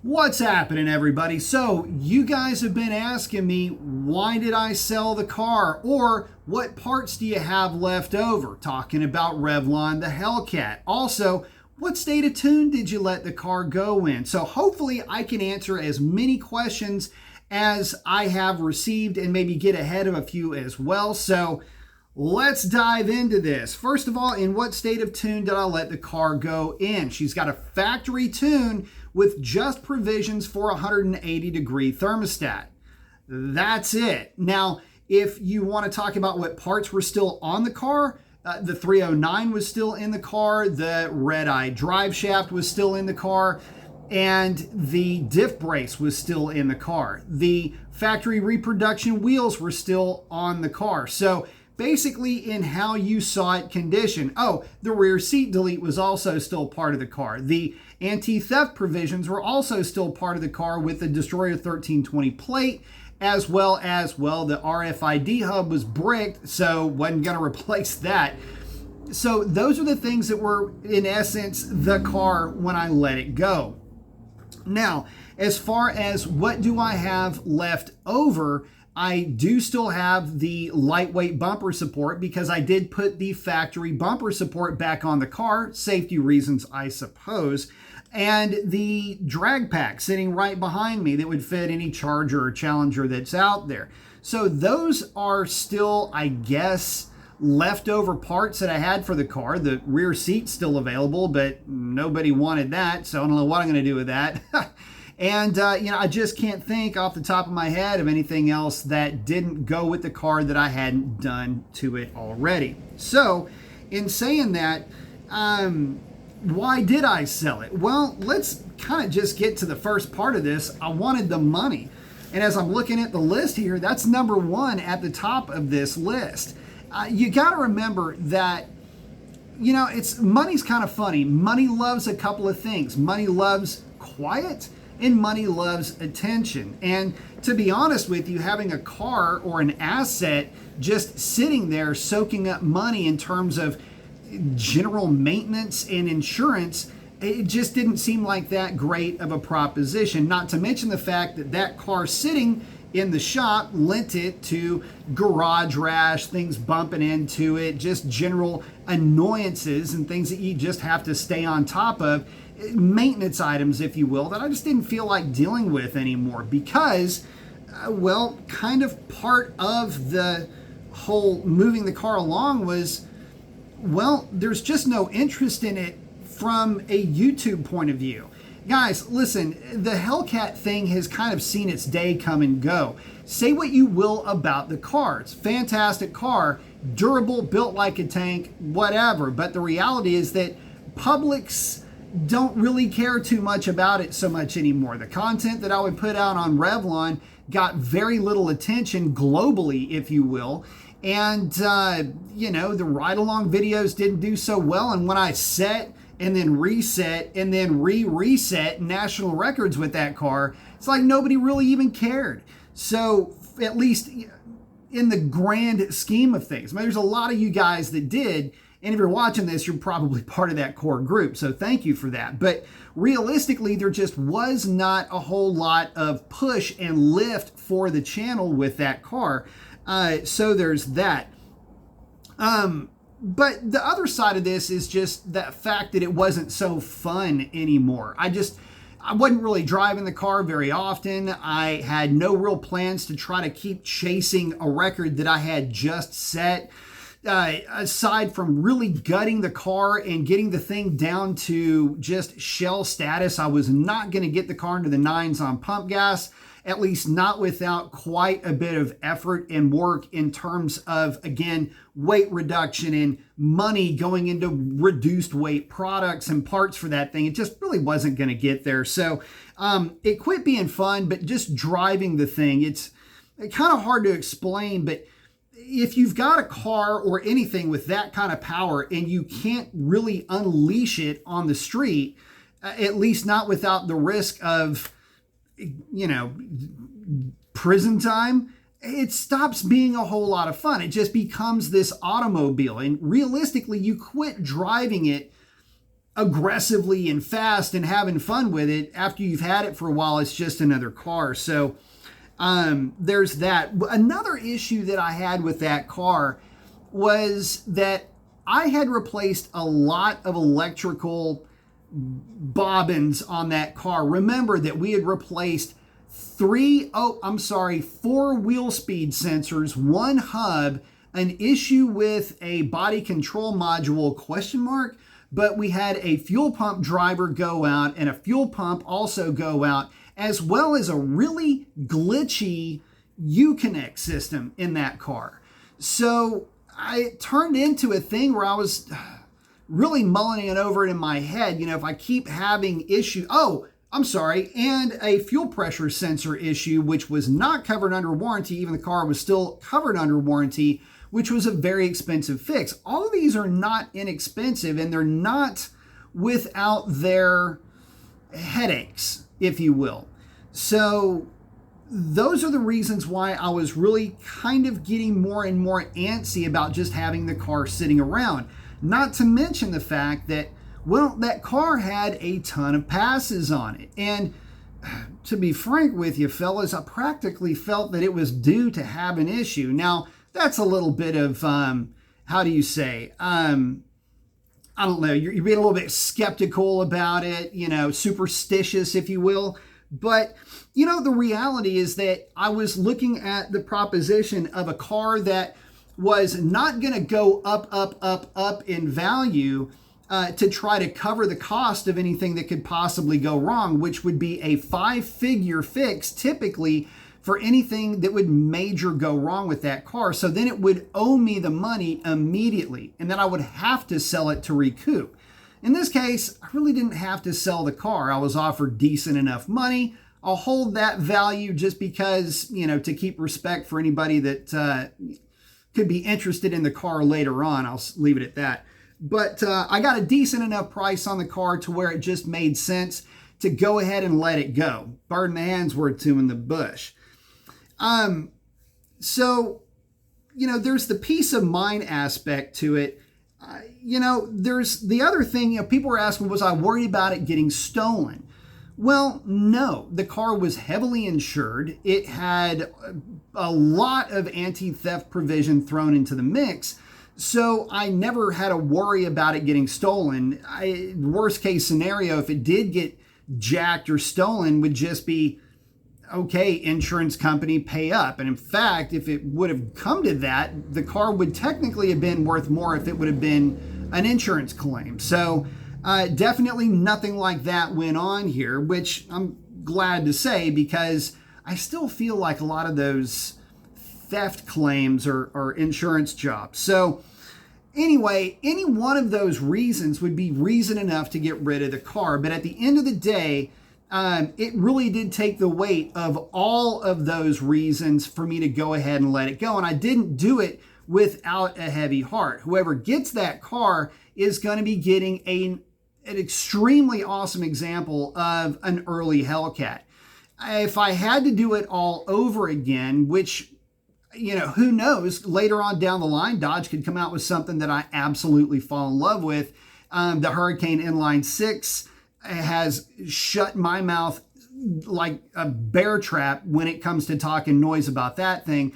What's happening, everybody? So you guys have been asking me, why did I sell the car, or what parts do you have left over? Talking about Revlon, the Hellcat. Also, what state of tune did you let the car go in? So hopefully I can answer as many questions as I have received and maybe get ahead of a few as well. So let's dive into this. First of all, in what state of tune did I let the car go in? She's got a factory tune with just provisions for a 180-degree thermostat. That's it. Now, if you want to talk about what parts were still on the car, the 309 was still in the car, the red-eye drive shaft was still in the car, and the diff brace was still in the car. The factory reproduction wheels were still on the car. So basically in how you saw it condition. Oh, the rear seat delete was also still part of the car. The anti-theft provisions were also still part of the car with the Destroyer 1320 plate, as well as, well, the RFID hub was bricked, so wasn't going to replace that. So those are the things that were, in essence, the car when I let it go. Now, as far as what do I have left over, I do still have the lightweight bumper support because I did put the factory bumper support back on the car, safety reasons, I suppose, and the drag pack sitting right behind me that would fit any Charger or Challenger that's out there. So those are still, I guess, leftover parts that I had for the car. The rear seat's still available, but nobody wanted that, so I don't know what I'm going to do with that. And, I just can't think off the top of my head of anything else that didn't go with the car that I hadn't done to it already. So, in saying that, why did I sell it? Well, let's kind of just get to the first part of this. I wanted the money. And as I'm looking at the list here, that's number one at the top of this list. You got to remember that, money's kind of funny. Money loves a couple of things. Money loves quiet, and money loves attention. And to be honest with you, having a car or an asset just sitting there soaking up money in terms of general maintenance and insurance, it just didn't seem like that great of a proposition. Not to mention the fact that that car sitting in the shop lent it to garage rash, things bumping into it, just general annoyances and things that you just have to stay on top of. Maintenance items, if you will, that I just didn't feel like dealing with anymore because, kind of part of the whole moving the car along was, there's just no interest in it from a YouTube point of view. Guys, listen, the Hellcat thing has kind of seen its day come and go. Say what you will about the car. It's a fantastic car, durable, built like a tank, whatever. But the reality is that publics don't really care too much about it so much anymore. The content that I would put out on Revlon got very little attention globally, if you will. And, the ride-along videos didn't do so well. And when I set and then reset and then reset national records with that car, it's like nobody really even cared. So at least in the grand scheme of things, there's a lot of you guys that did. And if you're watching this, you're probably part of that core group. So thank you for that. But realistically, there just was not a whole lot of push and lift for the channel with that car. So there's that. But the other side of this is just the fact that it wasn't so fun anymore. I wasn't really driving the car very often. I had no real plans to try to keep chasing a record that I had just set. Aside from really gutting the car and getting the thing down to just shell status, I was not going to get the car into the nines on pump gas, at least not without quite a bit of effort and work in terms of, again, weight reduction and money going into reduced weight products and parts for that thing. It just really wasn't going to get there. So it quit being fun, but just driving the thing, it's kind of hard to explain, but if you've got a car or anything with that kind of power and you can't really unleash it on the street, at least not without the risk of, prison time, it stops being a whole lot of fun. It just becomes this automobile. And realistically, you quit driving it aggressively and fast and having fun with it. After you've had it for a while, it's just another car. So there's that. Another issue that I had with that car was that I had replaced a lot of electrical bobbins on that car. Remember that we had replaced 4 wheel speed sensors, 1 hub, an issue with a body control module, ? But we had a fuel pump driver go out and a fuel pump also go out, as well as a really glitchy Uconnect system in that car. So it turned into a thing where I was really mulling it over in my head. If I keep having issues, and a fuel pressure sensor issue, which was not covered under warranty, even the car was still covered under warranty, which was a very expensive fix. All of these are not inexpensive, and they're not without their headaches, if you will. So those are the reasons why I was really kind of getting more and more antsy about just having the car sitting around. Not to mention the fact that, that car had a ton of passes on it. And to be frank with you, fellas, I practically felt that it was due to have an issue. Now, that's a little bit of, I don't know, you're being a little bit skeptical about it, superstitious, if you will. But, the reality is that I was looking at the proposition of a car that was not going to go up in value to try to cover the cost of anything that could possibly go wrong, which would be a 5-figure fix typically for anything that would major go wrong with that car. So then it would owe me the money immediately, and then I would have to sell it to recoup. In this case, I really didn't have to sell the car. I was offered decent enough money. I'll hold that value just because, to keep respect for anybody that could be interested in the car later on. I'll leave it at that. But I got a decent enough price on the car to where it just made sense to go ahead and let it go. Burn the hands were two in the bush. So, there's the peace of mind aspect to it. There's the other thing, people were asking, was I worried about it getting stolen? Well, no, the car was heavily insured. It had a lot of anti-theft provision thrown into the mix. So I never had to worry about it getting stolen. Worst case scenario, if it did get jacked or stolen, would just be, okay, insurance company, pay up. And in fact, if it would have come to that, the car would technically have been worth more if it would have been an insurance claim. So definitely nothing like that went on here, which I'm glad to say, because I still feel like a lot of those theft claims are insurance jobs. So anyway, any one of those reasons would be reason enough to get rid of the car. But at the end of the day, it really did take the weight of all of those reasons for me to go ahead and let it go. And I didn't do it without a heavy heart. Whoever gets that car is going to be getting an extremely awesome example of an early Hellcat. If I had to do it all over again, which, who knows, later on down the line, Dodge could come out with something that I absolutely fall in love with. The Hurricane Inline 6 has shut my mouth like a bear trap when it comes to talking noise about that thing.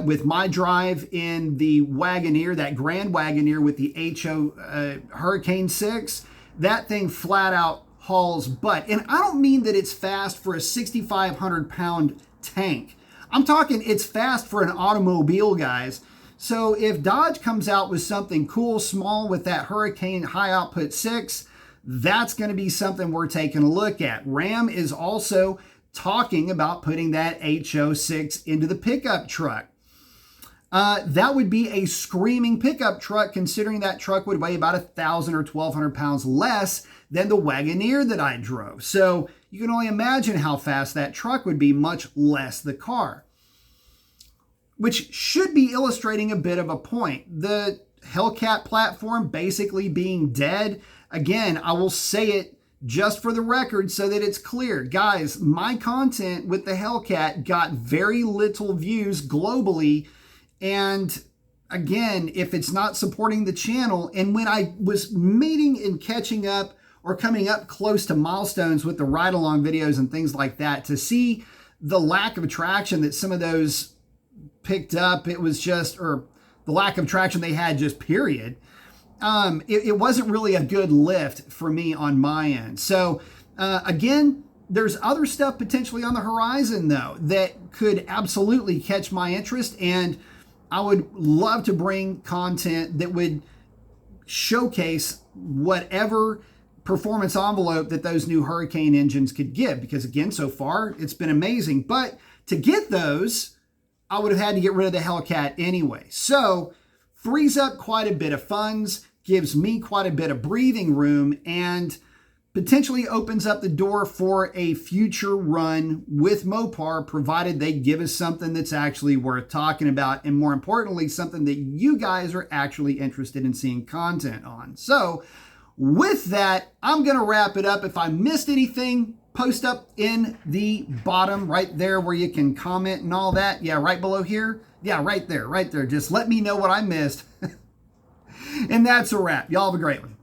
With my drive in the Wagoneer, that Grand Wagoneer with the HO Hurricane 6, that thing flat out hauls butt. And I don't mean that it's fast for a 6,500 pound tank. I'm talking it's fast for an automobile, guys. So if Dodge comes out with something cool, small with that Hurricane high output 6, that's going to be something we're taking a look at. Ram is also talking about putting that HO6 into the pickup truck. That would be a screaming pickup truck, considering that truck would weigh about 1,000 or 1,200 pounds less than the Wagoneer that I drove. So you can only imagine how fast that truck would be, much less the car. Which should be illustrating a bit of a point. The Hellcat platform basically being dead. Again, I will say it just for the record so that it's clear. Guys, my content with the Hellcat got very little views globally, and again, if it's not supporting the channel, and when I was meeting and catching up or coming up close to milestones with the ride-along videos and things like that, to see the lack of attraction that some of those picked up, it was just, or the lack of traction they had, just period. It wasn't really a good lift for me on my end. So again, there's other stuff potentially on the horizon though that could absolutely catch my interest, and I would love to bring content that would showcase whatever performance envelope that those new Hurricane engines could give, because again, so far it's been amazing. But to get those, I would have had to get rid of the Hellcat anyway. So frees up quite a bit of funds, gives me quite a bit of breathing room, and potentially opens up the door for a future run with Mopar, provided they give us something that's actually worth talking about, and more importantly, something that you guys are actually interested in seeing content on. So with that, I'm going to wrap it up. If I missed anything, post up in the bottom right there where you can comment and all that. Yeah, right below here. Yeah, right there, right there. Just let me know what I missed. And that's a wrap. Y'all have a great one.